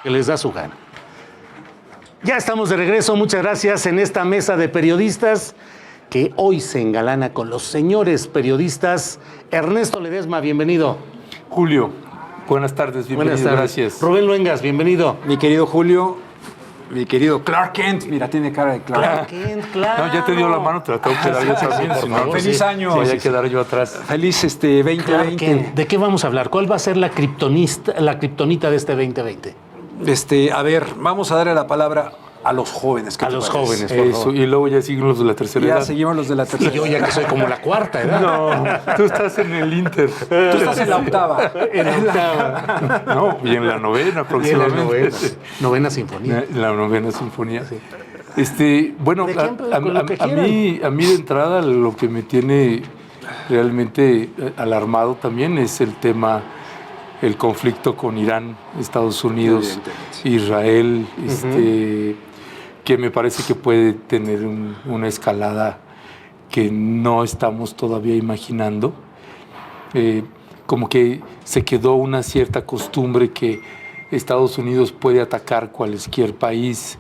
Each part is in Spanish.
que les da su gana. Ya estamos de regreso, muchas gracias en esta mesa de periodistas que hoy se engalana con los señores periodistas. Ernesto Ledesma, bienvenido. Julio, buenas tardes, bienvenido. Buenas tardes. Gracias. Rubén Luengas, bienvenido. Mi querido Julio, mi querido Clark Kent, mira, tiene cara de Clark. Kent, claro. No, ya te dio la mano, te la tengo que dar yo también. por Si no, favor, Feliz año. sí, voy a quedar yo atrás. Feliz Clark 2020. Kent. ¿De qué vamos a hablar? ¿Cuál va a ser la kriptonita de este 2020? A ver, vamos a darle la palabra a los jóvenes. ¿Qué A te los parece? jóvenes, por Eso, favor. y luego ya siguen los de la tercera Ya edad. seguimos los de la tercera. Y yo ya que soy como la cuarta edad. No, tú estás en el Inter. Tú estás en la octava. En la octava. No, y en la novena Y en la próximamente. novena sinfonía. La novena sinfonía. Bueno, ¿De quién? Con lo que a mí de entrada lo que me tiene realmente alarmado también es el tema, el conflicto con Irán, Estados Unidos, Israel, que me parece que puede tener una escalada que no estamos todavía imaginando. Como que se quedó una cierta costumbre que Estados Unidos puede atacar cualquier país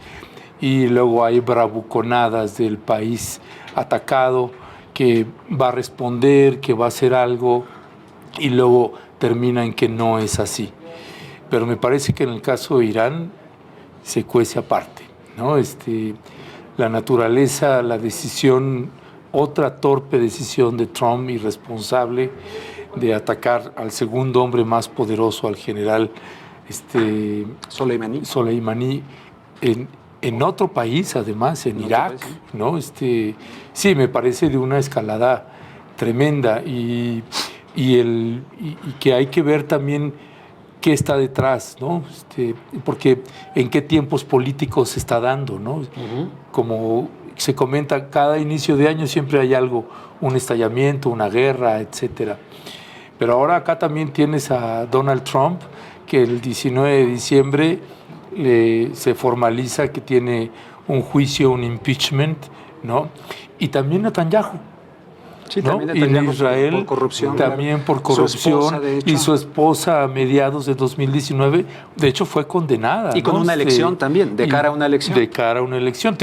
y luego hay bravuconadas del país atacado que va a responder, que va a hacer algo y luego termina en que no es así. Pero me parece que en el caso de Irán se cuece aparte, ¿no? La naturaleza, la decisión, otra torpe decisión de Trump, irresponsable, de atacar al segundo hombre más poderoso, al general Soleimani, en otro país, además, en Irak, ¿no? Sí, me parece de una escalada tremenda y que hay que ver también qué está detrás, ¿no? Porque en qué tiempos políticos se está dando, ¿no? Como se comenta, cada inicio de año siempre hay algo, un estallamiento, una guerra, etcétera. Pero ahora acá también tienes a Donald Trump, que el 19 de diciembre se formaliza que tiene un juicio, un impeachment, ¿no? Y también Netanyahu. Sí, ¿no? también Y en Israel por corrupción. también claro. por corrupción. Su esposa, de hecho. Y su esposa a mediados de 2019, de hecho fue condenada. Y con una elección también, de cara a una elección. De cara a una elección.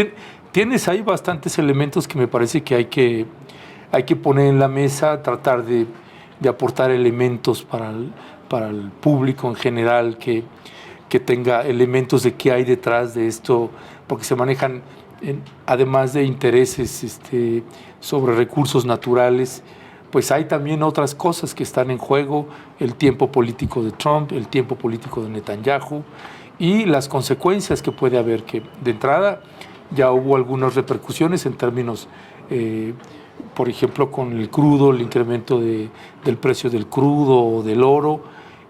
Tienes ahí bastantes elementos que me parece que hay que poner en la mesa, tratar de aportar elementos para el público en general, que tenga elementos de qué hay detrás de esto, porque se manejan, además de intereses sobre recursos naturales, pues hay también otras cosas que están en juego, el tiempo político de Trump, el tiempo político de Netanyahu y las consecuencias que puede haber, que de entrada ya hubo algunas repercusiones en términos, por ejemplo, con el crudo, el incremento del precio del crudo o del oro,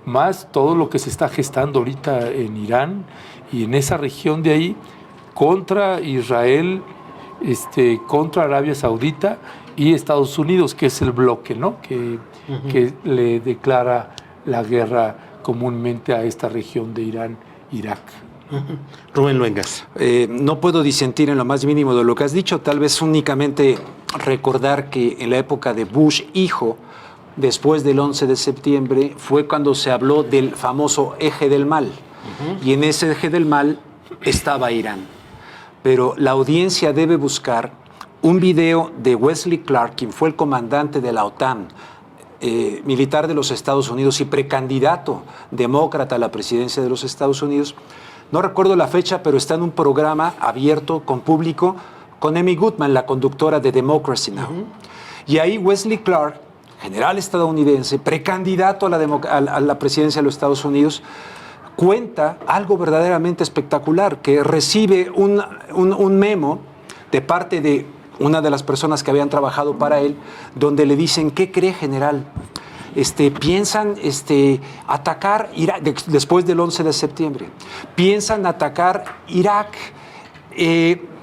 más todo lo que se está gestando ahorita en Irán y en esa región de ahí, contra Israel, contra Arabia Saudita y Estados Unidos, que es el bloque, ¿no? que le declara la guerra comúnmente a esta región de Irán, Irak. Rubén Luengas. No puedo disentir en lo más mínimo de lo que has dicho, tal vez únicamente recordar que en la época de Bush hijo, después del 11 de septiembre, fue cuando se habló del famoso eje del mal. Y en ese eje del mal estaba Irán. Pero la audiencia debe buscar un video de Wesley Clark, quien fue el comandante de la OTAN, militar de los Estados Unidos y precandidato demócrata a la presidencia de los Estados Unidos. No recuerdo la fecha, pero está en un programa abierto con público con Amy Goodman, la conductora de Democracy Now! Y ahí Wesley Clark, general estadounidense, precandidato a la presidencia de los Estados Unidos, cuenta algo verdaderamente espectacular, que recibe un memo de parte de una de las personas que habían trabajado para él, donde le dicen: ¿qué cree, general? Piensan atacar Irak después del 11 de septiembre. Piensan atacar Irak.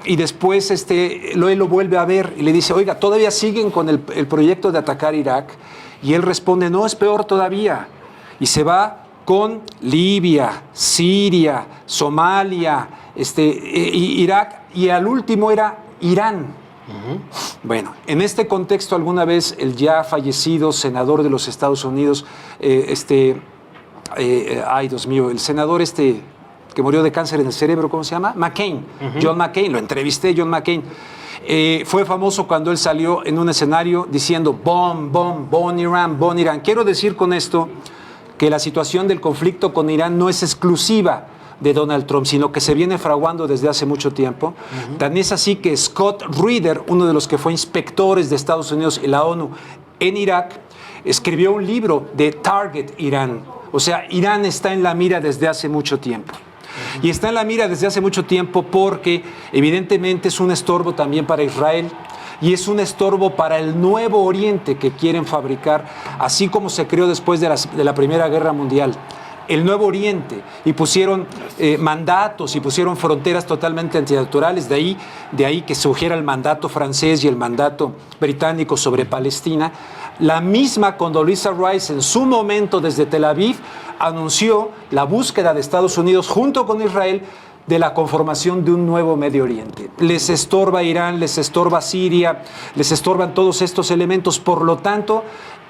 Y después él lo vuelve a ver y le dice: oiga, ¿todavía siguen con el proyecto de atacar Irak? Y él responde: no, es peor todavía. Y se va con Libia, Siria, Somalia, Irak, y al último era Irán. Bueno, en este contexto, alguna vez el ya fallecido senador de los Estados Unidos, ay Dios mío, el senador que murió de cáncer en el cerebro, ¿cómo se llama? McCain. John McCain, lo entrevisté, John McCain. Fue famoso cuando él salió en un escenario diciendo bomb, bomb, bomb Irán, bomb Irán. Quiero decir con esto que la situación del conflicto con Irán no es exclusiva de Donald Trump, sino que se viene fraguando desde hace mucho tiempo. Tan es así que Scott Reeder, uno de los que fue inspectores de Estados Unidos y la ONU en Irak, escribió un libro de Target Irán. O sea, Irán está en la mira desde hace mucho tiempo. Y está en la mira desde hace mucho tiempo porque evidentemente es un estorbo también para Israel y es un estorbo para el nuevo Oriente que quieren fabricar, así como se creó después de la Primera Guerra Mundial. El Nuevo Oriente, y pusieron mandatos y pusieron fronteras totalmente antinaturales, de ahí que surgiera el mandato francés y el mandato británico sobre Palestina. La misma Condoleezza Rice en su momento desde Tel Aviv anunció la búsqueda de Estados Unidos junto con Israel de la conformación de un nuevo Medio Oriente. Les estorba Irán, les estorba Siria, les estorban todos estos elementos, por lo tanto,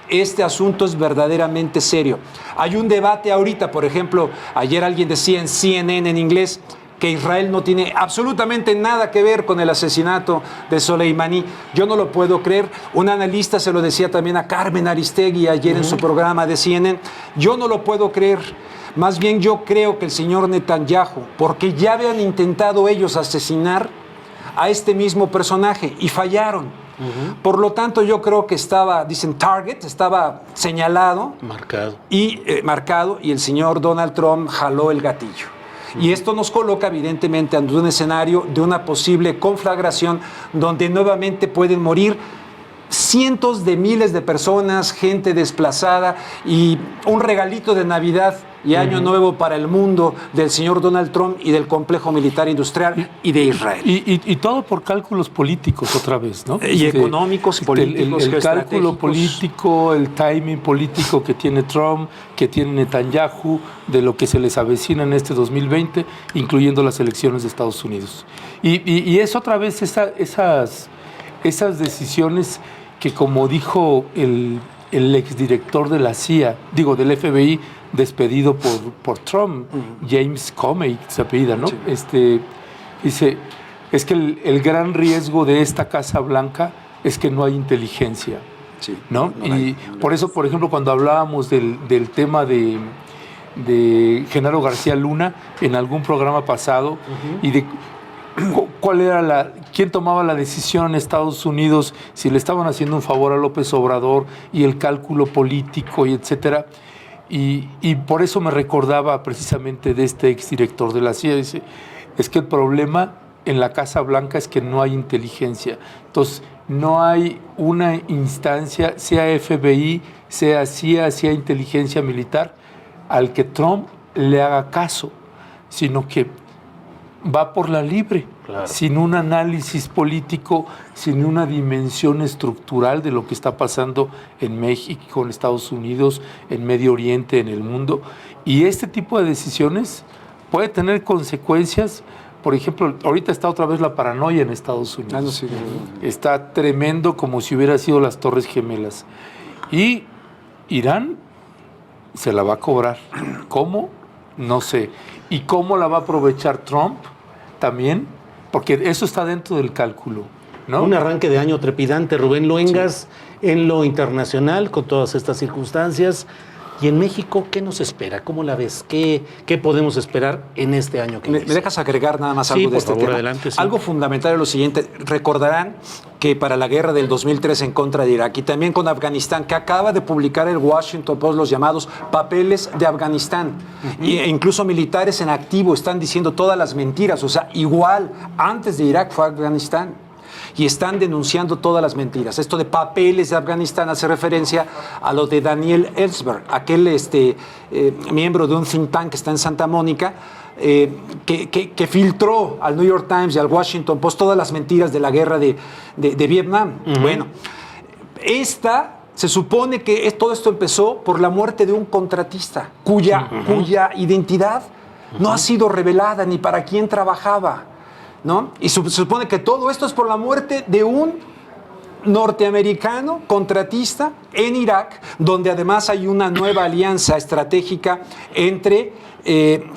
este asunto es verdaderamente serio. Hay un debate ahorita, por ejemplo, ayer alguien decía en CNN en inglés que Israel no tiene absolutamente nada que ver con el asesinato de Soleimani. Yo no lo puedo creer. Un analista se lo decía también a Carmen Aristegui ayer en su programa de CNN. Yo no lo puedo creer. Más bien yo creo que el señor Netanyahu, porque ya habían intentado ellos asesinar a este mismo personaje y fallaron. Por lo tanto, yo creo que estaba, dicen target, estaba señalado, marcado, y el señor Donald Trump jaló el gatillo. Y esto nos coloca evidentemente ante un escenario de una posible conflagración donde nuevamente pueden morir cientos de miles de personas, gente desplazada y un regalito de Navidad y Año Nuevo para el mundo del señor Donald Trump y del complejo militar industrial y de Israel. Y todo por cálculos políticos otra vez, ¿no? Y económicos, políticos, el cálculo político, el timing político que tiene Trump, que tiene Netanyahu, de lo que se les avecina en este 2020, incluyendo las elecciones de Estados Unidos. Y es otra vez esas decisiones que, como dijo el exdirector de la CIA, del FBI, despedido por Trump, James Comey, se apellida, ¿no? Sí. Dice, es que el gran riesgo de esta Casa Blanca es que no hay inteligencia, sí, ¿no? Por eso, por ejemplo, cuando hablábamos del tema de Genaro García Luna en algún programa pasado, y de cuál era quién tomaba la decisión en Estados Unidos, si le estaban haciendo un favor a López Obrador, y el cálculo político y etcétera. Y por eso me recordaba precisamente de este exdirector de la CIA. Dice, es que el problema en la Casa Blanca es que no hay inteligencia. Entonces, no hay una instancia, sea FBI, sea CIA, sea inteligencia militar, al que Trump le haga caso, sino que va por la libre, claro, sin un análisis político, sin una dimensión estructural de lo que está pasando en México, en Estados Unidos, en Medio Oriente, en el mundo. Y este tipo de decisiones puede tener consecuencias. Por ejemplo, ahorita está otra vez la paranoia en Estados Unidos. Sí. Está tremendo, como si hubiera sido las Torres Gemelas. Y Irán se la va a cobrar. ¿Cómo? No sé. ¿Y cómo la va a aprovechar Trump? También, porque eso está dentro del cálculo, ¿no? Un arranque de año trepidante, Rubén Luengas, sí, en lo internacional, con todas estas circunstancias. Y en México, ¿qué nos espera? ¿Cómo la ves? ¿Qué podemos esperar en este año que ¿Me dejas agregar nada más algo de este tema? Adelante, sí. Algo fundamental es lo siguiente. Recordarán que para la guerra del 2003 en contra de Irak y también con Afganistán, que acaba de publicar el Washington Post los llamados papeles de Afganistán. E incluso militares en activo están diciendo todas las mentiras. O sea, igual, antes de Irak fue Afganistán. Y están denunciando todas las mentiras. Esto de papeles de Afganistán hace referencia a lo de Daniel Ellsberg, aquel miembro de un think tank que está en Santa Mónica, que filtró al New York Times y al Washington Post todas las mentiras de la guerra de Vietnam. Bueno, se supone que todo esto empezó por la muerte de un contratista cuya identidad no ha sido revelada ni para quién trabajaba, ¿no? Y se supone que todo esto es por la muerte de un norteamericano contratista en Irak, donde además hay una nueva alianza estratégica entre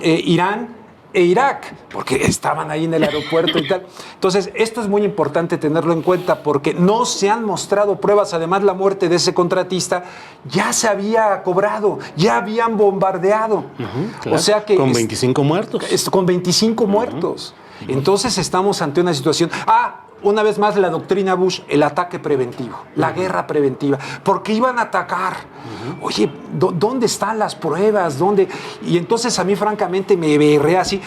Irán, e Irak, porque estaban ahí en el aeropuerto y tal. Entonces, esto es muy importante tenerlo en cuenta porque no se han mostrado pruebas. Además, la muerte de ese contratista ya se había cobrado, ya habían bombardeado. Claro, O sea que... con 25 muertos. Con 25 muertos. Entonces, estamos ante una situación... Una vez más, la doctrina Bush, el ataque preventivo, la guerra preventiva, porque iban a atacar. Oye, ¿dónde están las pruebas? ¿Dónde? Y entonces a mí, francamente, me berrea así,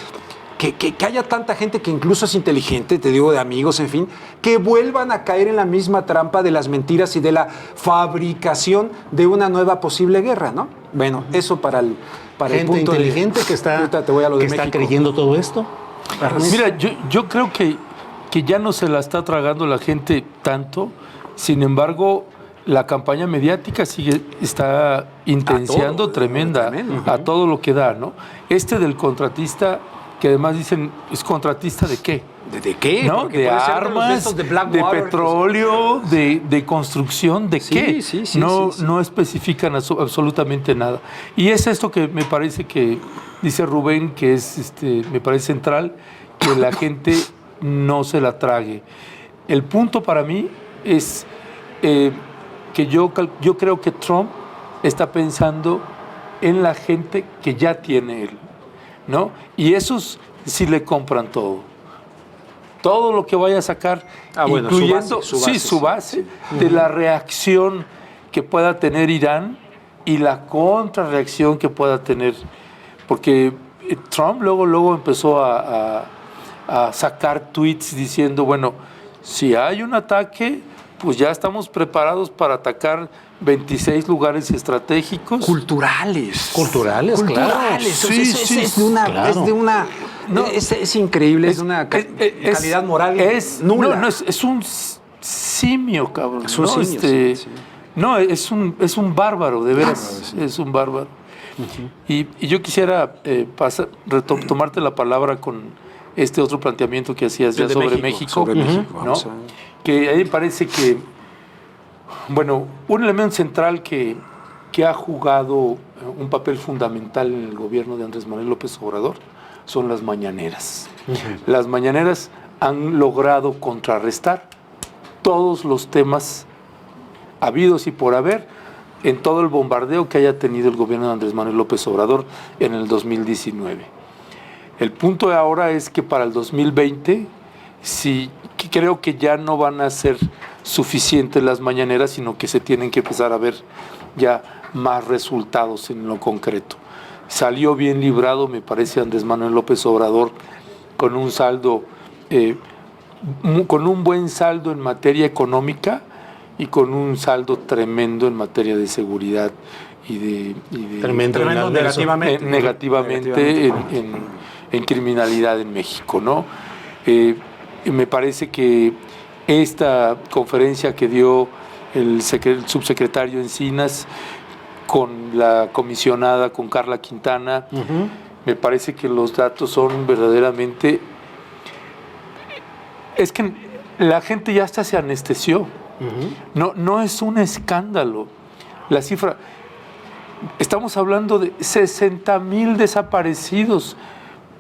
que haya tanta gente que incluso es inteligente, te digo, de amigos, en fin, que vuelvan a caer en la misma trampa de las mentiras y de la fabricación de una nueva posible guerra, ¿no? Bueno, eso para el Gente punto inteligente que está, Ahorita te voy a lo de que está México. creyendo todo esto. Mira, yo creo que ya no se la está tragando la gente tanto. Sin embargo, la campaña mediática está intenciando tremenda a todo lo que da, ¿no? Del contratista, que además dicen, ¿es contratista de qué? ¿De qué? ¿No? Porque De puede ser armas, de de Blackwater, petróleo, de construcción, ¿de Sí, qué? sí, sí, no, sí. no especifican absolutamente nada. Y es esto que me parece que dice Rubén, que es, me parece central, que la gente no se la trague. El punto para mí es que yo creo que Trump está pensando en la gente que ya tiene él, ¿no? Y esos sí le compran todo. Todo lo que vaya a sacar, Bueno, incluyendo su base. de la reacción que pueda tener Irán y la contrarreacción que pueda tener. Porque Trump luego empezó a sacar tweets diciendo, bueno, si hay un ataque, pues ya estamos preparados para atacar 26 lugares estratégicos. Culturales, claro. Sí, es de una, claro. es de una, No, es increíble, es de una calidad moral nula. No, es un simio, cabrón. Es un ¿no? simio, sí. No, es un bárbaro, de veras, es un bárbaro. Y yo quisiera retomarte la palabra con este otro planteamiento que hacías ya sobre México. Sobre México, ¿no? vamos a- Que a mí me parece que, bueno, un elemento central que ha jugado un papel fundamental en el gobierno de Andrés Manuel López Obrador son las mañaneras. Las mañaneras han logrado contrarrestar todos los temas habidos y por haber en todo el bombardeo que haya tenido el gobierno de Andrés Manuel López Obrador en el 2019. El punto de ahora es que para el 2020, que creo que ya no van a ser suficientes las mañaneras, sino que se tienen que empezar a ver ya más resultados en lo concreto. Salió bien librado, me parece, Andrés Manuel López Obrador, con un saldo, con un buen saldo en materia económica y con un saldo tremendo en materia de seguridad y de Tremendo negativamente. negativamente en criminalidad en México, ¿no? Me parece que esta conferencia que dio el subsecretario Encinas con la comisionada, con Carla Quintana, me parece que los datos son verdaderamente... Es que la gente ya hasta se anestesió. No es un escándalo. La cifra... Estamos hablando de 60,000 desaparecidos.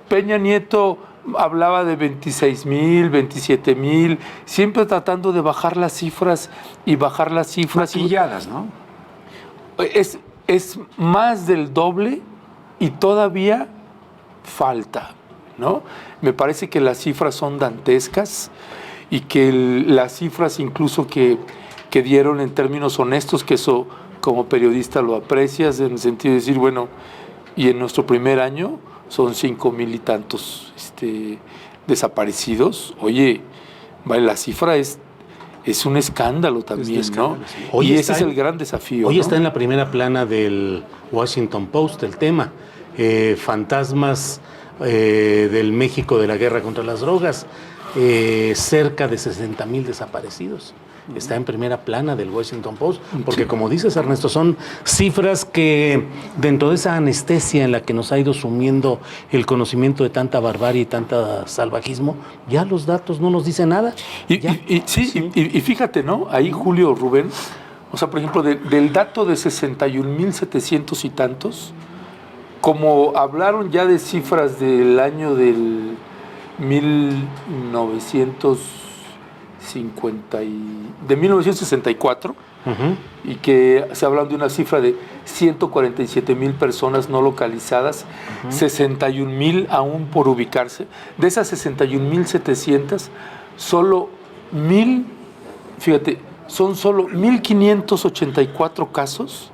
Peña Nieto hablaba de 26,000, 27,000, siempre tratando de bajar las cifras y bajar las cifras. Maquilladas, ¿no? Es más del doble y todavía falta, ¿no? Me parece que las cifras son dantescas y que las cifras incluso que dieron en términos honestos, que eso como periodista lo aprecias en el sentido de decir, bueno, y en nuestro primer año son 5,000 y tantos desaparecidos. Oye, vale, la cifra es un escándalo también, escándalo, ¿no? sí. Hoy Y está ese es en- el gran desafío. Hoy ¿no? está en la primera plana del Washington Post el tema. Fantasmas del México de la guerra contra las drogas. Cerca de 60,000 desaparecidos. Está en primera plana del Washington Post, porque como dices, Ernesto, son cifras que dentro de esa anestesia en la que nos ha ido sumiendo el conocimiento de tanta barbarie y tanta salvajismo, ya los datos no nos dicen nada. Y fíjate, ¿no? Ahí, Julio, Rubén, o sea, por ejemplo, del dato de 61,700 y tantos, como hablaron ya de cifras del año del 1964, y que se hablan de una cifra de 147,000 personas no localizadas, 61,000 aún por ubicarse. De esas 61,700, solo 1,000, fíjate, son solo 1,584 casos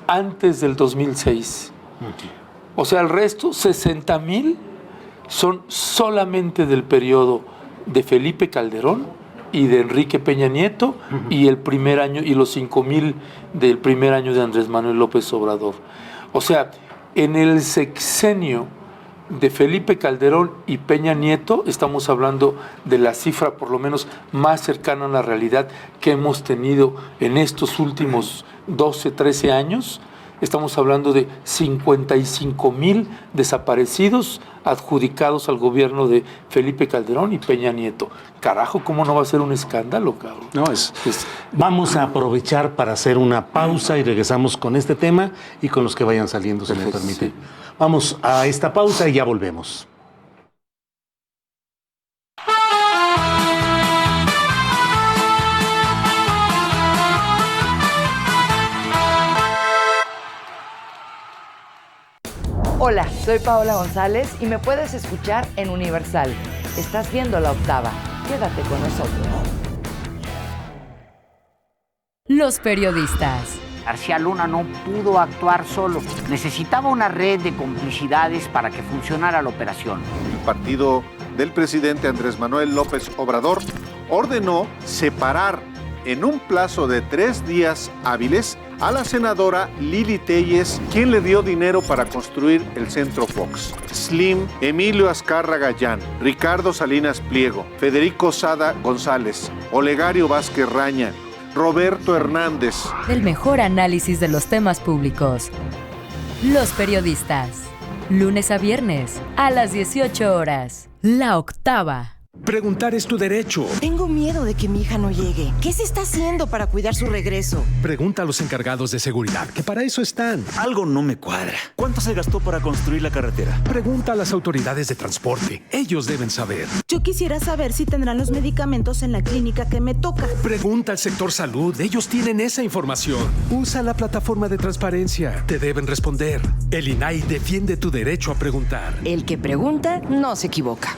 antes del 2006. O sea, el resto, 60,000, son solamente del periodo de Felipe Calderón y de Enrique Peña Nieto, y el primer año, y los 5,000 del primer año de Andrés Manuel López Obrador. O sea, en el sexenio de Felipe Calderón y Peña Nieto estamos hablando de la cifra por lo menos más cercana a la realidad que hemos tenido en estos últimos 12, 13 años. Estamos hablando de 55,000 desaparecidos adjudicados al gobierno de Felipe Calderón y Peña Nieto. Carajo, ¿cómo no va a ser un escándalo, cabrón? No, vamos a aprovechar para hacer una pausa y regresamos con este tema y con los que vayan saliendo, si me permite. Sí. Vamos a esta pausa y ya volvemos. Hola, soy Paola González y me puedes escuchar en Universal. Estás viendo La Octava. Quédate con nosotros. Los periodistas. García Luna no pudo actuar solo. Necesitaba una red de complicidades para que funcionara la operación. El partido del presidente Andrés Manuel López Obrador ordenó separar en un plazo de 3 días hábiles a la senadora Lili Téllez, quien le dio dinero para construir el Centro Fox. Slim, Emilio Azcárraga Gallán, Ricardo Salinas Pliego, Federico Sada González, Olegario Vázquez Raña, Roberto Hernández. El mejor análisis de los temas públicos. Los periodistas. Lunes a viernes, a las 18 horas. La Octava. Preguntar es tu derecho. Tengo miedo de que mi hija no llegue. ¿Qué se está haciendo para cuidar su regreso? Pregunta a los encargados de seguridad, que para eso están. Algo no me cuadra. ¿Cuánto se gastó para construir la carretera? Pregunta a las autoridades de transporte. Ellos deben saber. Yo quisiera saber si tendrán los medicamentos en la clínica que me toca. Pregunta al sector salud. Ellos tienen esa información. Usa la plataforma de transparencia. Te deben responder. El INAI defiende tu derecho a preguntar. El que pregunta no se equivoca.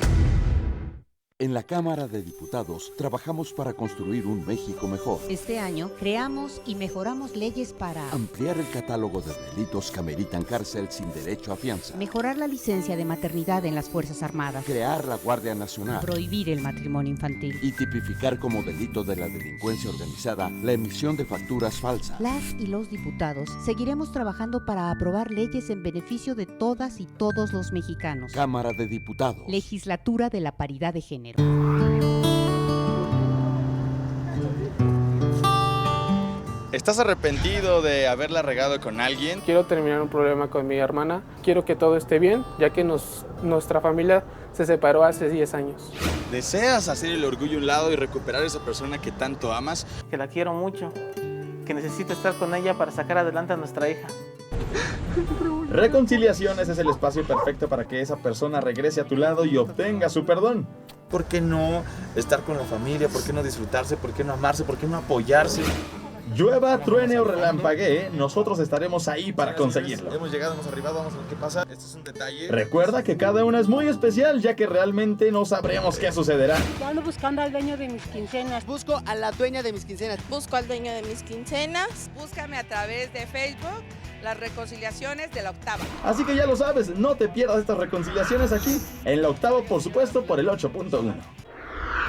En la Cámara de Diputados trabajamos para construir un México mejor. Este año creamos y mejoramos leyes para ampliar el catálogo de delitos que ameritan cárcel sin derecho a fianza, mejorar la licencia de maternidad en las Fuerzas Armadas, crear la Guardia Nacional, prohibir el matrimonio infantil y tipificar como delito de la delincuencia organizada la emisión de facturas falsas. Las y los diputados seguiremos trabajando para aprobar leyes en beneficio de todas y todos los mexicanos. Cámara de Diputados. Legislatura de la Paridad de Género. ¿Estás arrepentido de haberla regado con alguien? Quiero terminar un problema con mi hermana. Quiero que todo esté bien, ya que nuestra familia se separó hace 10 años. ¿Deseas hacer el orgullo a un lado y recuperar a esa persona que tanto amas? Que la quiero mucho, que necesito estar con ella para sacar adelante a nuestra hija. Reconciliaciones es el espacio perfecto para que esa persona regrese a tu lado y obtenga su perdón. ¿Por qué no estar con la familia? ¿Por qué no disfrutarse? ¿Por qué no amarse? ¿Por qué no apoyarse? Llueva, truene o relampaguee, nosotros estaremos ahí para conseguirlo. Hemos llegado, hemos arribado, vamos a ver qué pasa. Este es un detalle. Recuerda que cada una es muy especial, ya que realmente no sabremos qué sucederá. Yo ando buscando al dueño de mis quincenas. Busco a la dueña de mis quincenas. Busco al dueño de mis quincenas. Búscame a través de Facebook, las reconciliaciones de La Octava. Así que ya lo sabes, no te pierdas estas reconciliaciones aquí, en La Octava, por supuesto, por el 8.1.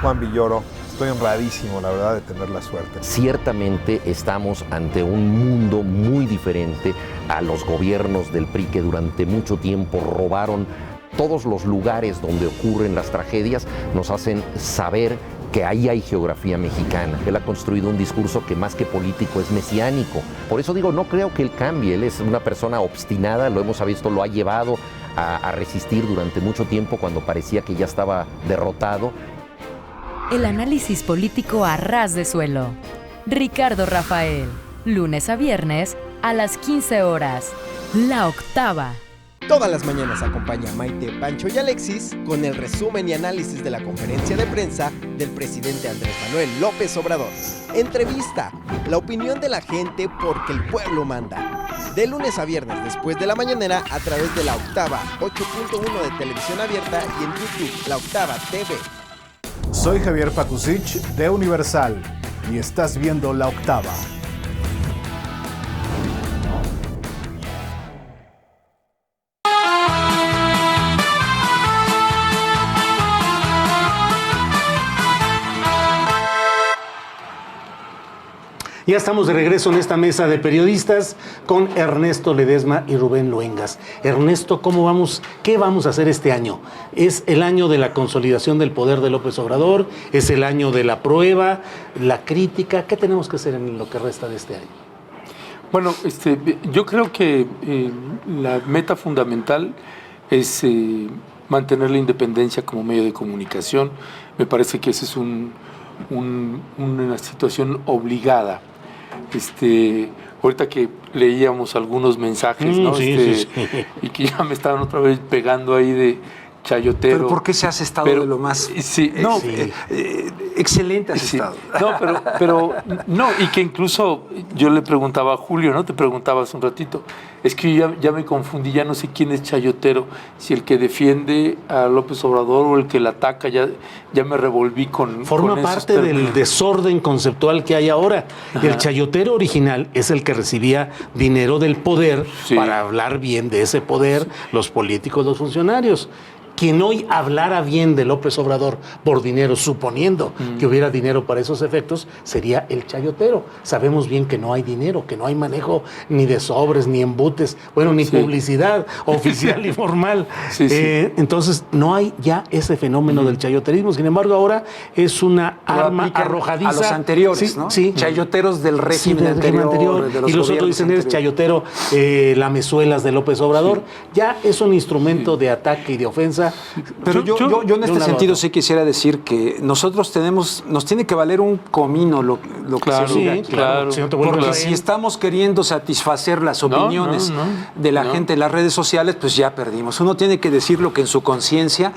Juan Villoro, estoy honradísimo, la verdad, de tener la suerte. Ciertamente estamos ante un mundo muy diferente a los gobiernos del PRI que durante mucho tiempo robaron todos los lugares donde ocurren las tragedias, nos hacen saber que ahí hay geografía mexicana. Él ha construido un discurso que más que político es mesiánico. Por eso digo, no creo que él cambie. Él es una persona obstinada, lo hemos visto, lo ha llevado a resistir durante mucho tiempo cuando parecía que ya estaba derrotado. El análisis político a ras de suelo. Ricardo Rafael. Lunes a viernes a las 15 horas. La Octava. Todas las mañanas acompaña a Maite, Pancho y Alexis con el resumen y análisis de la conferencia de prensa del presidente Andrés Manuel López Obrador. Entrevista, la opinión de la gente porque el pueblo manda. De lunes a viernes después de la mañanera a través de La Octava, 8.1 de televisión abierta y en YouTube, La Octava TV. Soy Javier Pakusich de Universal y estás viendo La Octava. Ya estamos de regreso en esta mesa de periodistas con Ernesto Ledesma y Rubén Luengas. Ernesto, ¿cómo vamos? ¿Qué vamos a hacer este año? ¿Es el año de la consolidación del poder de López Obrador? ¿Es el año de la prueba, la crítica? ¿Qué tenemos que hacer en lo que resta de este año? Bueno, yo creo que la meta fundamental es mantener la independencia como medio de comunicación. Me parece que esa es una situación obligada. Ahorita que leíamos algunos mensajes, ¿no? Sí. Y que ya me estaban otra vez pegando ahí de chayotero. ¿Pero por qué se has estado de lo más excelente has estado? No, pero no, y que incluso yo le preguntaba a Julio, ¿no? Te preguntaba hace un ratito, es que yo ya me confundí, ya no sé quién es chayotero, si el que defiende a López Obrador o el que la ataca, ya me revolví con Forma parte del desorden conceptual que hay ahora. Ajá. El chayotero original es el que recibía dinero del poder para hablar bien de ese poder, los políticos, los funcionarios. Quien hoy hablara bien de López Obrador por dinero, suponiendo que hubiera dinero para esos efectos, sería el chayotero. Sabemos bien que no hay dinero, que no hay manejo ni de sobres, ni embutes, bueno, ni publicidad oficial y formal. Entonces, no hay ya ese fenómeno del chayoterismo. Sin embargo, ahora es una arma arrojadiza. A los anteriores, ¿no? Sí. Chayoteros del régimen anterior. Y los otros dicen, eres chayotero, lamezuelas de López Obrador. Ya es un instrumento de ataque y de ofensa. Pero yo en este sentido sí quisiera decir que nosotros nos tiene que valer un comino lo que se diga. Claro. Porque si estamos queriendo satisfacer las opiniones de la gente en las redes sociales, pues ya perdimos. Uno tiene que decir lo que en su conciencia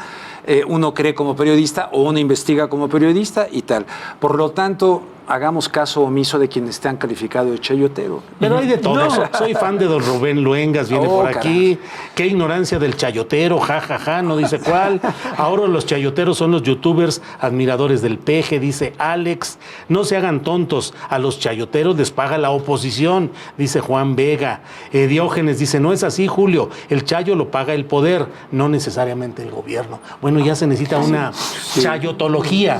uno cree como periodista o uno investiga como periodista y tal. Por lo tanto, hagamos caso omiso de quienes te han calificado de chayotero. Pero hay de todo. Soy fan de don Rubén Luengas, viene por aquí. Qué ignorancia del chayotero, jajaja, no dice cuál. Ahora los chayoteros son los youtubers admiradores del peje, dice Alex. No se hagan tontos, a los chayoteros les paga la oposición, dice Juan Vega. Diógenes dice, no es así, Julio, el chayo lo paga el poder, no necesariamente el gobierno. Bueno, ya se necesita una chayotología.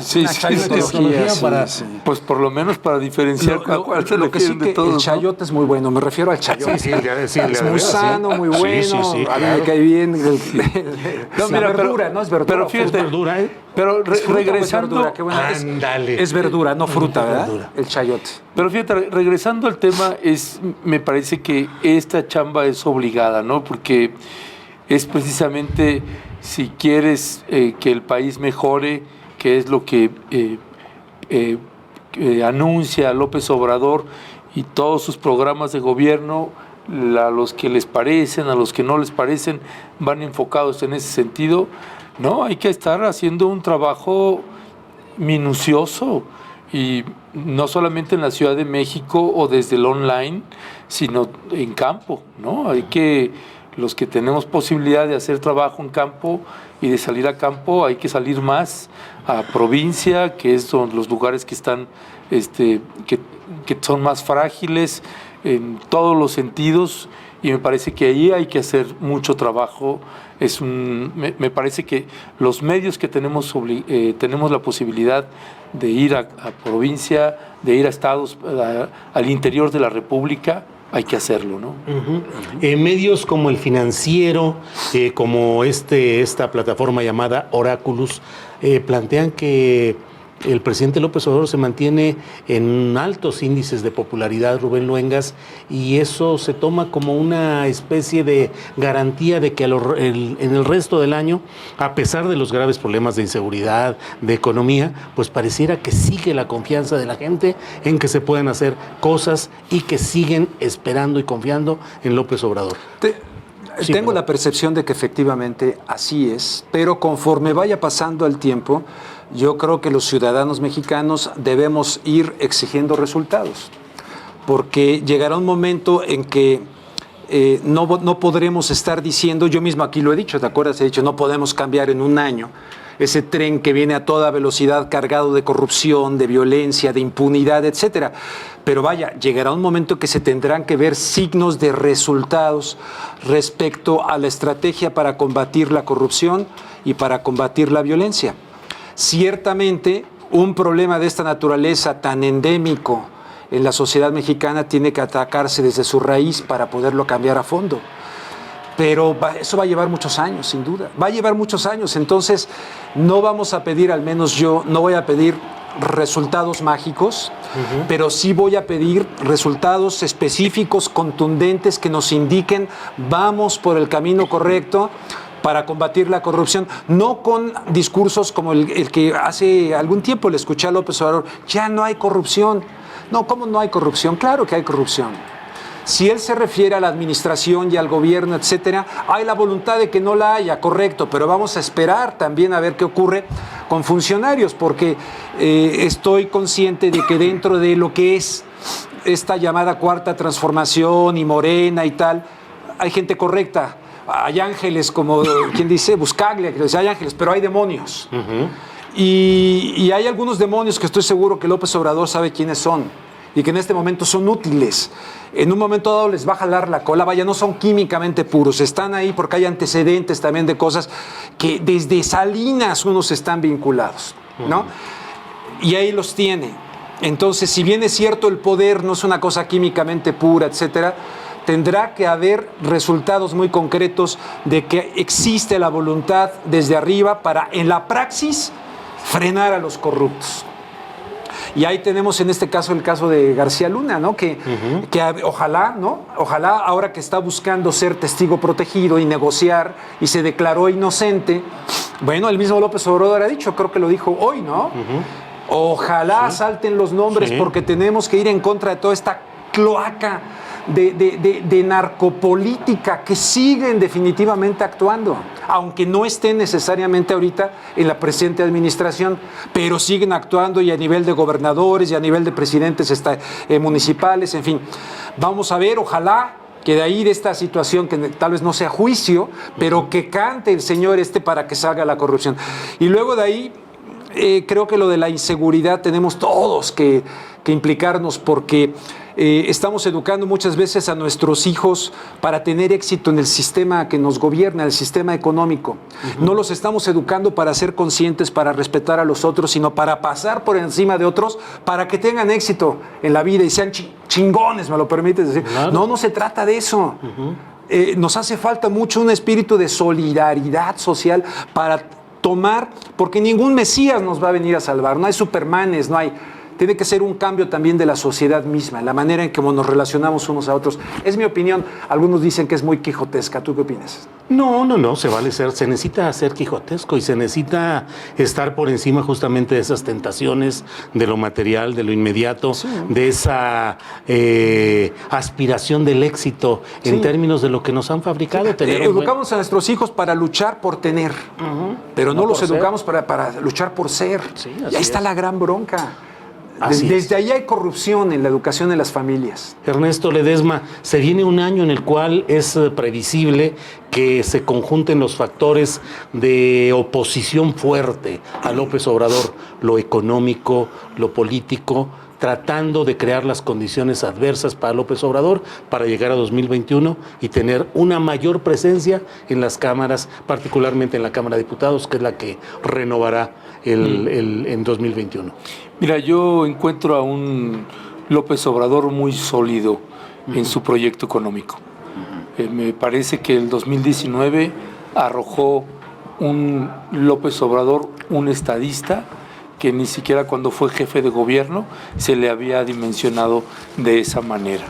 Para... Pues por lo menos para diferenciar lo que sí que el chayote es muy bueno, me refiero al chayote. Es muy sano, muy bueno, a mí me cae bien la verdura, no es verdura. Pero fíjate, pero regresando... Es verdura, no fruta, ¿verdad? El chayote. Pero fíjate, regresando al tema, me parece que esta chamba es obligada, ¿no? Porque es precisamente si quieres que el país mejore, que es lo que anuncia López Obrador y todos sus programas de gobierno, a los que les parecen, a los que no les parecen, van enfocados en ese sentido. No, hay que estar haciendo un trabajo minucioso y no solamente en la Ciudad de México o desde el online, sino en campo, ¿no? Los que tenemos posibilidad de hacer trabajo en campo y de salir a campo, hay que salir más a provincia, que son los lugares que están, que son más frágiles en todos los sentidos, y me parece que ahí hay que hacer mucho trabajo. Me parece que los medios que tenemos la posibilidad de ir a provincia, de ir a estados, al interior de la República, hay que hacerlo, ¿no? Medios como El Financiero, como esta plataforma llamada Oráculos, plantean que el presidente López Obrador se mantiene en altos índices de popularidad, Rubén Luengas, y eso se toma como una especie de garantía de que en el resto del año, a pesar de los graves problemas de inseguridad, de economía, pues pareciera que sigue la confianza de la gente en que se pueden hacer cosas y que siguen esperando y confiando en López Obrador. Tengo la percepción de que efectivamente así es, pero conforme vaya pasando el tiempo, yo creo que los ciudadanos mexicanos debemos ir exigiendo resultados, porque llegará un momento en que no podremos estar diciendo, yo mismo aquí lo he dicho, ¿te acuerdas? He dicho, no podemos cambiar en un año ese tren que viene a toda velocidad cargado de corrupción, de violencia, de impunidad, etcétera. Pero vaya, llegará un momento que se tendrán que ver signos de resultados respecto a la estrategia para combatir la corrupción y para combatir la violencia. Ciertamente, un problema de esta naturaleza tan endémico en la sociedad mexicana tiene que atacarse desde su raíz para poderlo cambiar a fondo. Pero eso va a llevar muchos años, sin duda. Va a llevar muchos años. Entonces, no vamos a pedir, al menos yo, no voy a pedir resultados mágicos, pero sí voy a pedir resultados específicos, contundentes, que nos indiquen vamos por el camino correcto para combatir la corrupción, no con discursos como el que hace algún tiempo le escuché a López Obrador, ya no hay corrupción. No, ¿cómo no hay corrupción? Claro que hay corrupción. Si él se refiere a la administración y al gobierno, etcétera, hay la voluntad de que no la haya, correcto, pero vamos a esperar también a ver qué ocurre con funcionarios, porque estoy consciente de que dentro de lo que es esta llamada cuarta transformación y Morena y tal, hay gente correcta, hay ángeles, como quien dice, Buscaglia, que dice, hay ángeles, pero hay demonios. Y hay algunos demonios que estoy seguro que López Obrador sabe quiénes son y que en este momento son útiles. En un momento dado les va a jalar la cola, vaya, no son químicamente puros, están ahí porque hay antecedentes también de cosas que desde Salinas unos están vinculados, ¿no? Y ahí los tiene. Entonces, si bien es cierto el poder no es una cosa químicamente pura, etcétera, tendrá que haber resultados muy concretos de que existe la voluntad desde arriba para, en la praxis, frenar a los corruptos. Y ahí tenemos en este caso el caso de García Luna, ¿no? Que ojalá, ¿no? Ojalá ahora que está buscando ser testigo protegido y negociar y se declaró inocente, bueno, el mismo López Obrador ha dicho, creo que lo dijo hoy, ¿no? Ojalá salten los nombres porque tenemos que ir en contra de toda esta cloaca de narcopolítica que siguen definitivamente actuando, aunque no estén necesariamente ahorita en la presente administración, pero siguen actuando y a nivel de gobernadores y a nivel de presidentes municipales, en fin. Vamos a ver, ojalá que de ahí de esta situación, que tal vez no sea juicio, pero que cante el señor para que salga la corrupción. Y luego de ahí, creo que lo de la inseguridad tenemos todos que implicarnos, porque estamos educando muchas veces a nuestros hijos para tener éxito en el sistema que nos gobierna, el sistema económico. No los estamos educando para ser conscientes, para respetar a los otros, sino para pasar por encima de otros, para que tengan éxito en la vida y sean chingones, me lo permites decir. Claro. No se trata de eso. Nos hace falta mucho un espíritu de solidaridad social para tomar, porque ningún Mesías nos va a venir a salvar, no hay Supermanes, no hay... Tiene que ser un cambio también de la sociedad misma, la manera en que nos relacionamos unos a otros. Es mi opinión. Algunos dicen que es muy quijotesca. ¿Tú qué opinas? No. Se necesita ser quijotesco y se necesita estar por encima justamente de esas tentaciones, de lo material, de lo inmediato, de esa aspiración del éxito en términos de lo que nos han fabricado. Educamos a nuestros hijos para luchar por tener, pero no los educamos para luchar por ser. Y ahí está la gran bronca. Desde ahí hay corrupción en la educación de las familias. Ernesto Ledesma, se viene un año en el cual es previsible que se conjunten los factores de oposición fuerte a López Obrador, lo económico, lo político, tratando de crear las condiciones adversas para López Obrador para llegar a 2021 y tener una mayor presencia en las cámaras, particularmente en la Cámara de Diputados, que es la que renovará en 2021. Mira, yo encuentro a un López Obrador muy sólido en su proyecto económico. Me parece que el 2019 arrojó un López Obrador, un estadista, que ni siquiera cuando fue jefe de gobierno se le había dimensionado de esa manera.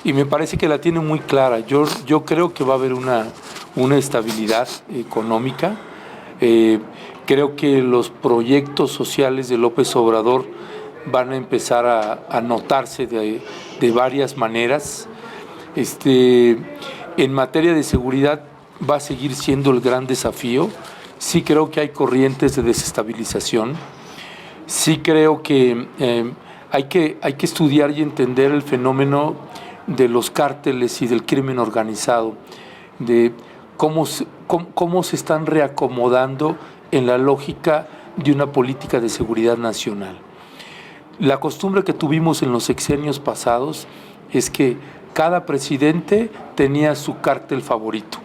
Y me parece que la tiene muy clara. Yo creo que va a haber una estabilidad económica. Creo que los proyectos sociales de López Obrador van a empezar a notarse de varias maneras. En materia de seguridad va a seguir siendo el gran desafío. Sí creo que hay corrientes de desestabilización. Sí creo que hay que estudiar y entender el fenómeno de los cárteles y del crimen organizado, de cómo se están reacomodando en la lógica de una política de seguridad nacional. La costumbre que tuvimos en los sexenios pasados es que cada presidente tenía su cártel favorito,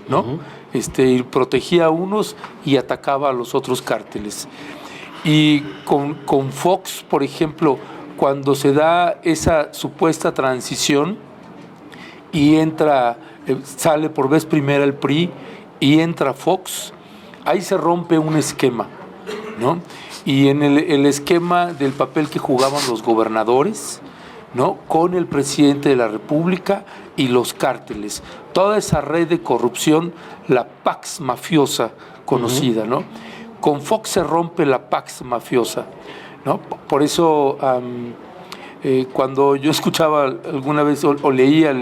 ¿no? Y protegía a unos y atacaba a los otros cárteles. Y con Fox, por ejemplo, cuando se da esa supuesta transición y sale por vez primera el PRI y entra Fox, ahí se rompe un esquema, ¿no? Y en el esquema del papel que jugaban los gobernadores, ¿no? Con el presidente de la República y los cárteles, toda esa red de corrupción, la Pax mafiosa conocida, ¿no? Con Fox se rompe la Pax mafiosa, ¿no? Por eso cuando yo escuchaba alguna vez o leía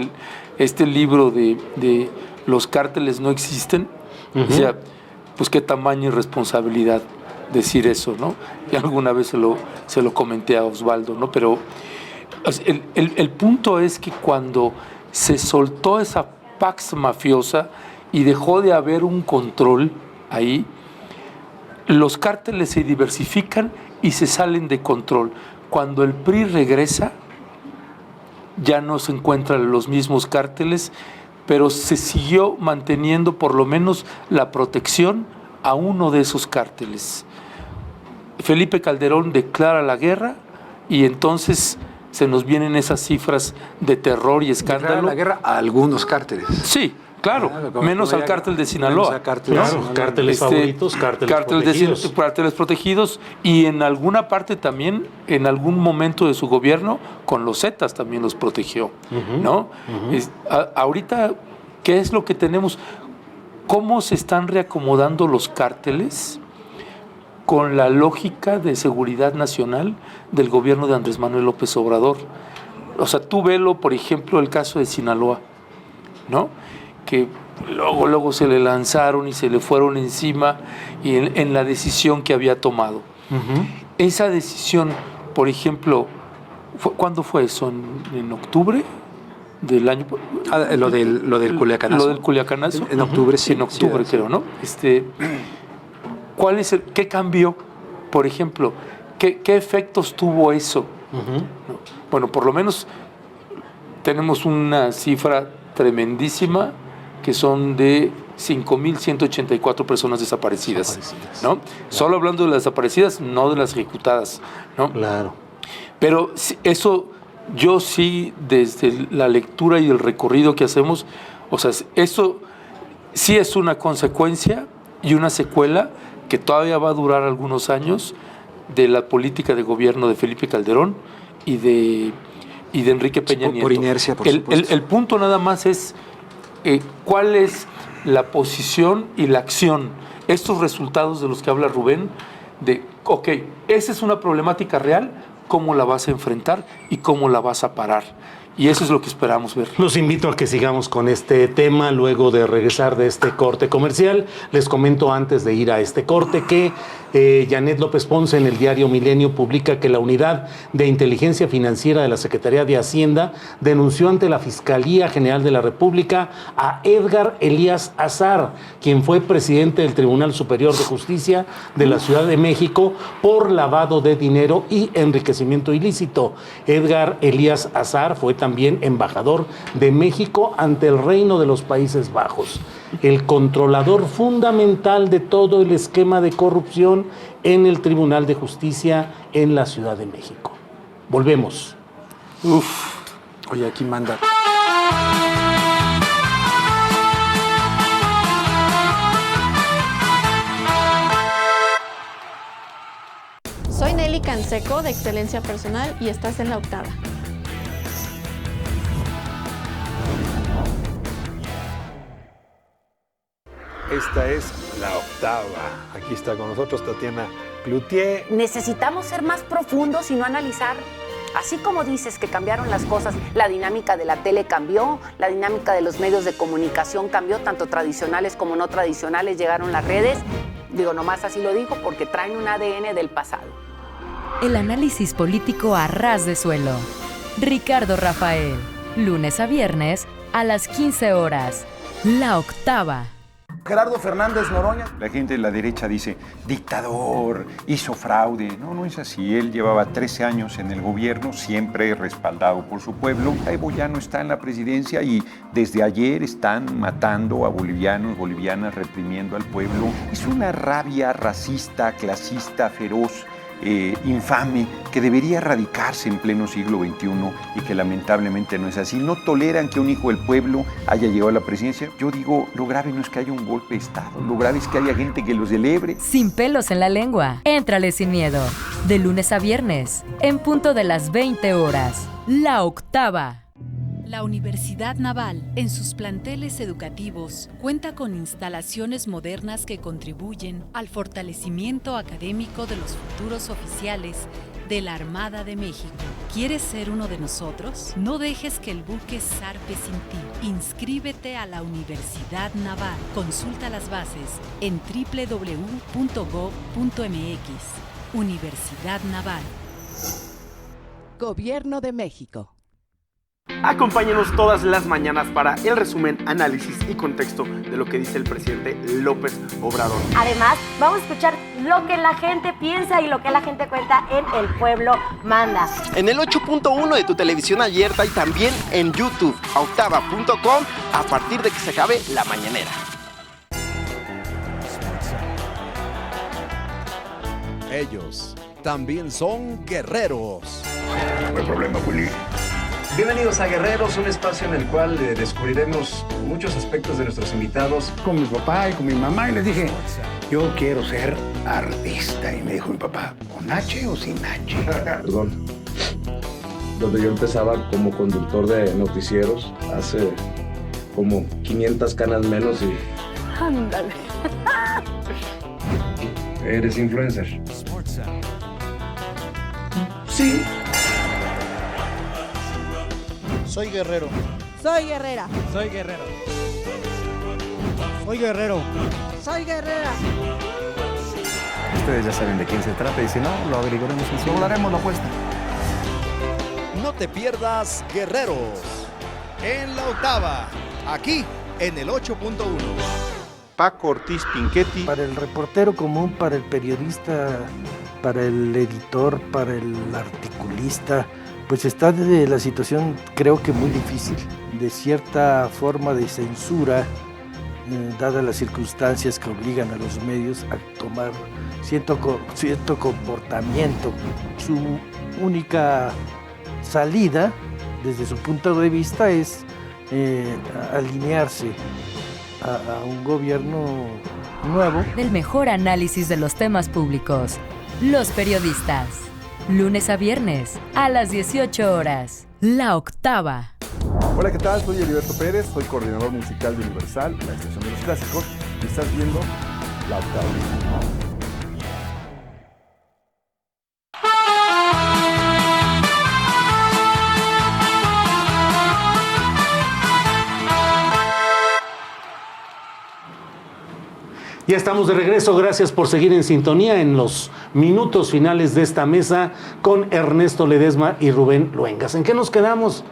este libro de Los cárteles no existen, decía, pues qué tamaño y responsabilidad decir eso, ¿no? Y alguna vez se lo comenté a Osvaldo, ¿no? Pero el punto es que cuando se soltó esa Pax mafiosa y dejó de haber un control ahí, los cárteles se diversifican y se salen de control. Cuando el PRI regresa, ya no se encuentran los mismos cárteles, pero se siguió manteniendo por lo menos la protección a uno de esos cárteles. Felipe Calderón declara la guerra y entonces se nos vienen esas cifras de terror y escándalo. Declara la guerra a algunos cárteles. Sí, claro, menos al cártel de Sinaloa. Cárteles favoritos, cárteles protegidos y en alguna parte también, en algún momento de su gobierno, con los Zetas también los protegió, ¿no? Ahorita, ¿qué es lo que tenemos? ¿Cómo se están reacomodando los cárteles con la lógica de seguridad nacional del gobierno de Andrés Manuel López Obrador? O sea, tú velo, por ejemplo, el caso de Sinaloa, ¿no? Que luego se le lanzaron y se le fueron encima y en la decisión que había tomado. Esa decisión, por ejemplo, ¿cuándo fue eso? ¿En octubre del año? Lo del Culiacanazo. Lo del Culiacanazo. En octubre, sí. En octubre, sí, creo, ¿no? ¿Qué cambió? Por ejemplo, ¿qué efectos tuvo eso? ¿No? Bueno, por lo menos tenemos una cifra tremendísima que son de 5.184 personas desaparecidas, ¿no? Claro. Solo hablando de las desaparecidas, no de las ejecutadas, ¿no? Claro. Pero eso yo sí, desde la lectura y el recorrido que hacemos, o sea, eso sí es una consecuencia y una secuela que todavía va a durar algunos años de la política de gobierno de Felipe Calderón y de Enrique Peña Nieto. Por inercia, por supuesto. El punto nada más es cuál es la posición y la acción. Estos resultados de los que habla Rubén, ok, esa es una problemática real, ¿cómo la vas a enfrentar y cómo la vas a parar? Y eso es lo que esperamos ver. Los invito a que sigamos con este tema luego de regresar de este corte comercial. Les comento antes de ir a este corte que Janet López Ponce en el diario Milenio publica que la Unidad de Inteligencia Financiera de la Secretaría de Hacienda denunció ante la Fiscalía General de la República a Edgar Elías Azar, quien fue presidente del Tribunal Superior de Justicia de la Ciudad de México por lavado de dinero y enriquecimiento ilícito. Edgar Elías Azar fue también embajador de México ante el Reino de los Países Bajos, el controlador fundamental de todo el esquema de corrupción en el Tribunal de Justicia en la Ciudad de México. Volvemos. Oye, aquí manda. Soy Técnica en seco de excelencia personal y estás en la octava. Esta es la octava. Aquí está con nosotros Tatiana Cloutier. Necesitamos ser más profundos y no analizar. Así como dices que cambiaron las cosas, la dinámica de la tele cambió, la dinámica de los medios de comunicación cambió, tanto tradicionales como no tradicionales, llegaron las redes. Digo, nomás así lo digo porque traen un ADN del pasado. El análisis político a ras de suelo. Ricardo Rafael, lunes a viernes a las 15 horas. La octava. Gerardo Fernández Noroña. La gente de la derecha dice, dictador, hizo fraude. No, no es así. Él llevaba 13 años en el gobierno, siempre respaldado por su pueblo. Evo ya no está en la presidencia y desde ayer están matando a bolivianos, bolivianas, reprimiendo al pueblo. Es una rabia racista, clasista, feroz, infame, que debería erradicarse en pleno siglo XXI y que lamentablemente no es así. No toleran que un hijo del pueblo haya llegado a la presidencia. Yo digo, lo grave no es que haya un golpe de Estado, lo grave es que haya gente que lo celebre. Sin pelos en la lengua, éntrale sin miedo. De lunes a viernes, en punto de las 20 horas. La octava. La Universidad Naval, en sus planteles educativos, cuenta con instalaciones modernas que contribuyen al fortalecimiento académico de los futuros oficiales de la Armada de México. ¿Quieres ser uno de nosotros? No dejes que el buque zarpe sin ti. Inscríbete a la Universidad Naval. Consulta las bases en www.gov.mx. Universidad Naval. Gobierno de México. Acompáñenos todas las mañanas para el resumen, análisis y contexto de lo que dice el presidente López Obrador. Además, vamos a escuchar lo que la gente piensa y lo que la gente cuenta en El Pueblo Manda. En el 8.1 de tu televisión abierta y también en YouTube, octava.com, a partir de que se acabe la mañanera. Ellos también son guerreros. No hay problema, Willy. Bienvenidos a Guerreros, un espacio en el cual descubriremos muchos aspectos de nuestros invitados. Con mi papá y con mi mamá y les dije, yo quiero ser artista. Y me dijo mi papá, ¿con H o sin H? Perdón. Donde yo empezaba como conductor de noticieros, hace como 500 canas menos y... Ándale. ¿Eres influencer? Sí. Soy guerrero. Soy guerrera. Soy guerrero. Soy guerrero. Soy guerrera. Ustedes ya saben de quién se trata y si no, lo agregaremos en su... Doblaremos la apuesta. No te pierdas Guerreros en la octava, aquí en el 8.1. Paco Ortiz Pinchetti. Para el reportero común, para el periodista, para el editor, para el articulista, pues está desde la situación creo que muy difícil, de cierta forma de censura, dadas las circunstancias que obligan a los medios a tomar cierto comportamiento. Su única salida, desde su punto de vista, es alinearse a un gobierno nuevo. Del mejor análisis de los temas públicos, los periodistas. Lunes a viernes, a las 18 horas. La octava. Hola, ¿qué tal? Soy Heriberto Pérez, soy coordinador musical de Universal, la estación de los clásicos, y estás viendo La Octava. Ya estamos de regreso, gracias por seguir en sintonía en los minutos finales de esta mesa con Ernesto Ledesma y Rubén Luengas. ¿En qué nos quedamos?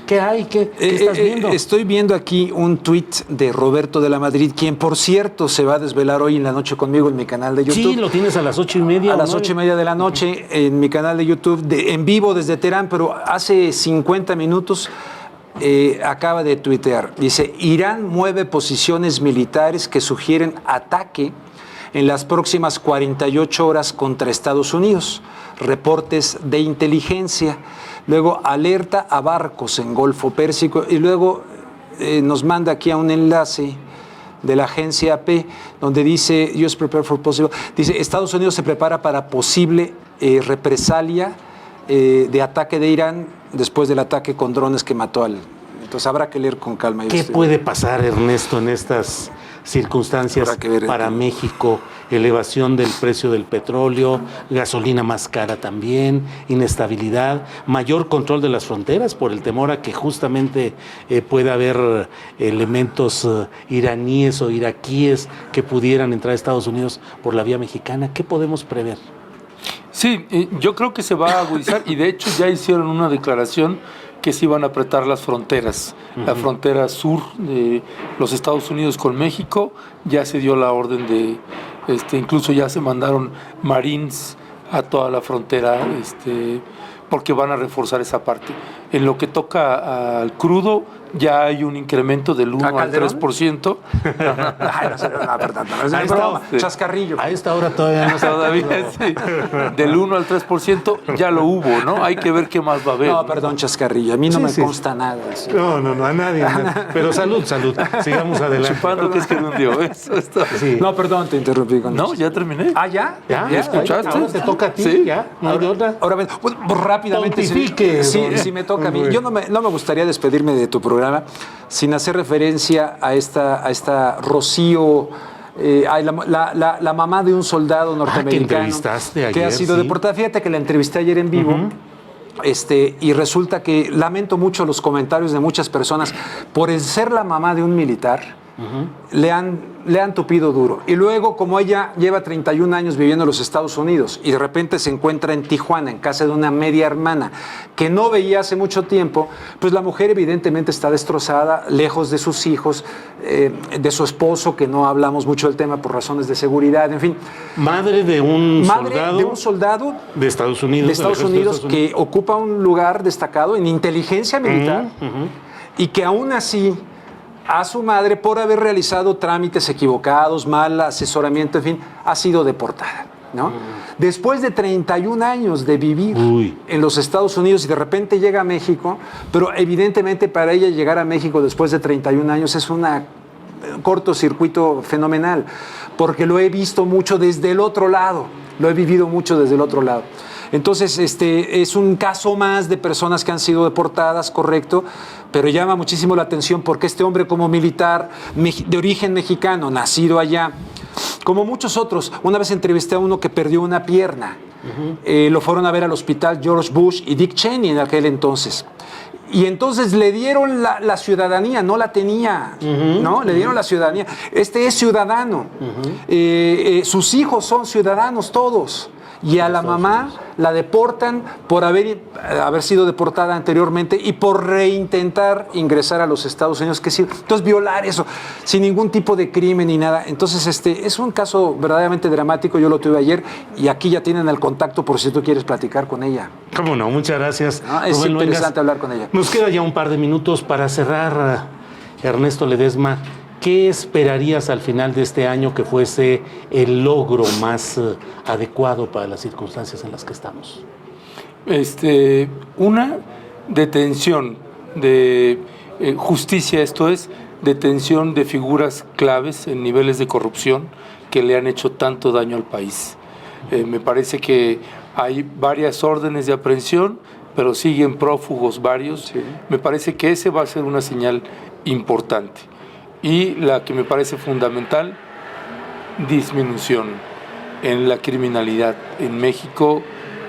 ¿Qué hay? ¿Qué estás viendo? Estoy viendo aquí un tuit de Roberto de la Madrid, quien por cierto se va a desvelar hoy en la noche conmigo en mi canal de YouTube. Sí, lo tienes a las 8:30. A las 8:30 de la noche en mi canal de YouTube, en vivo desde Teherán, pero hace 50 minutos acaba de tuitear. Dice, Irán mueve posiciones militares que sugieren ataque en las próximas 48 horas contra Estados Unidos. Reportes de inteligencia. Luego, alerta a barcos en Golfo Pérsico. Y luego nos manda aquí a un enlace de la agencia AP, donde dice, US prepare for possible, dice, Estados Unidos se prepara para posible represalia de ataque de Irán después del ataque con drones que mató al... Entonces habrá que leer con calma. ¿Qué puede pasar, Ernesto, en estas circunstancias para México? Elevación del precio del petróleo, gasolina más cara también, inestabilidad, mayor control de las fronteras por el temor a que justamente pueda haber elementos iraníes o iraquíes que pudieran entrar a Estados Unidos por la vía mexicana. ¿Qué podemos prever? Sí, yo creo que se va a agudizar y de hecho ya hicieron una declaración que se iban a apretar las fronteras. La frontera sur de los Estados Unidos con México, ya se dio la orden de, incluso ya se mandaron Marines a toda la frontera, porque van a reforzar esa parte. En lo que toca al crudo, ya hay un incremento del 1 al 3%. Chascarrillo. A esta hora todavía no. Todavía sí. Del 1 al 3% ya lo hubo, ¿no? Hay que ver qué más va a haber. No, perdón, chascarrillo. A mí no me consta nada. Sí. No, a nadie. Pero salud. Sigamos adelante. Chupando que es que hundió. Eso está. Sí. No, perdón, te interrumpí con eso. No, ya terminé. Ah, ¿ya? ¿Ya? ¿Escuchaste? Ahora te toca a ti, ¿sí? ¿Ya? No hay de otra. Ahora, pues, rápidamente. Sí, me toca a mí. Yo no me gustaría despedirme de tu programa sin hacer referencia a esta Rocío, la mamá de un soldado norteamericano que ha sido deportada. Fíjate que la entrevisté ayer en vivo. Y resulta que lamento mucho los comentarios de muchas personas por el ser la mamá de un militar. Le han tupido duro. Y luego, como ella lleva 31 años viviendo en los Estados Unidos y de repente se encuentra en Tijuana, en casa de una media hermana que no veía hace mucho tiempo, pues la mujer evidentemente está destrozada, lejos de sus hijos, de su esposo, que no hablamos mucho del tema por razones de seguridad, en fin. Madre de un soldado de Estados Unidos, que ocupa un lugar destacado en inteligencia militar y que aún así a su madre, por haber realizado trámites equivocados, mal asesoramiento, en fin, ha sido deportada, ¿no? Después de 31 años de vivir en los Estados Unidos y de repente llega a México, pero evidentemente para ella llegar a México después de 31 años es un cortocircuito fenomenal, porque lo he visto mucho desde el otro lado, lo he vivido mucho desde el otro lado. Entonces, es un caso más de personas que han sido deportadas, correcto, pero llama muchísimo la atención porque este hombre como militar de origen mexicano, nacido allá, como muchos otros, una vez entrevisté a uno que perdió una pierna, lo fueron a ver al hospital George Bush y Dick Cheney en aquel entonces. Y entonces le dieron la ciudadanía, no la tenía, ¿no? Le dieron la ciudadanía. Este es ciudadano. Sus hijos son ciudadanos todos. Y a la mamá la deportan por haber sido deportada anteriormente y por reintentar ingresar a los Estados Unidos. Entonces, violar eso, sin ningún tipo de crimen ni nada. Entonces, es un caso verdaderamente dramático. Yo lo tuve ayer y aquí ya tienen el contacto por si tú quieres platicar con ella. ¿Cómo no? Muchas gracias. Es interesante hablar con ella. Nos queda ya un par de minutos para cerrar, Ernesto Ledesma. ¿Qué esperarías al final de este año que fuese el logro más adecuado para las circunstancias en las que estamos? Una detención de justicia, esto es, detención de figuras claves en niveles de corrupción que le han hecho tanto daño al país. Me parece que hay varias órdenes de aprehensión, pero siguen prófugos varios. Sí. Me parece que ese va a ser una señal importante. Y la que me parece fundamental, disminución en la criminalidad. En México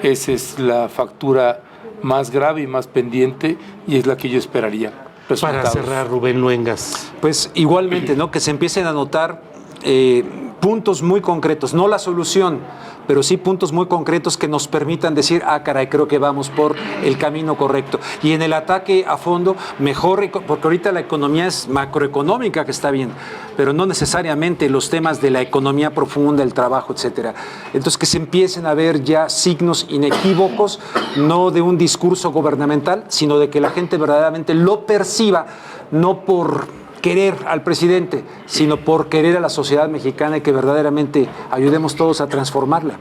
esa es la factura más grave y más pendiente y es la que yo esperaría. Para cerrar, Rubén Luengas. Pues igualmente, ¿no? Que se empiecen a notar puntos muy concretos, no la solución, pero sí puntos muy concretos que nos permitan decir, caray, creo que vamos por el camino correcto. Y en el ataque a fondo, mejor, porque ahorita la economía es macroeconómica, que está bien, pero no necesariamente los temas de la economía profunda, el trabajo, etcétera. Entonces, que se empiecen a ver ya signos inequívocos, no de un discurso gubernamental, sino de que la gente verdaderamente lo perciba, no por querer al presidente, sino por querer a la sociedad mexicana y que verdaderamente ayudemos todos a transformarla.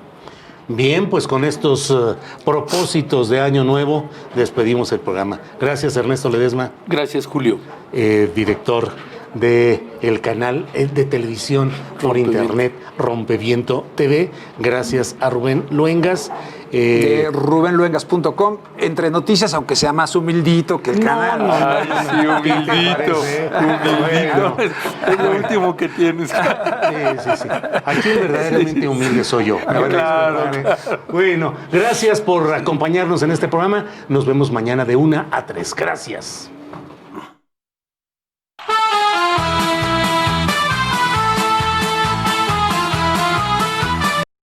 Bien, pues con estos propósitos de Año Nuevo despedimos el programa. Gracias, Ernesto Ledesma. Gracias, Julio. Director del canal de televisión por internet Rompeviento TV. Gracias a Rubén Luengas. De rubenluengas.com, entre noticias, aunque sea más humildito que el canal. Ay, sí, humildito. Es lo último que tienes. Sí. Aquí verdaderamente humilde soy yo. Claro. Bueno, gracias por acompañarnos en este programa. Nos vemos mañana de 1 a 3. Gracias.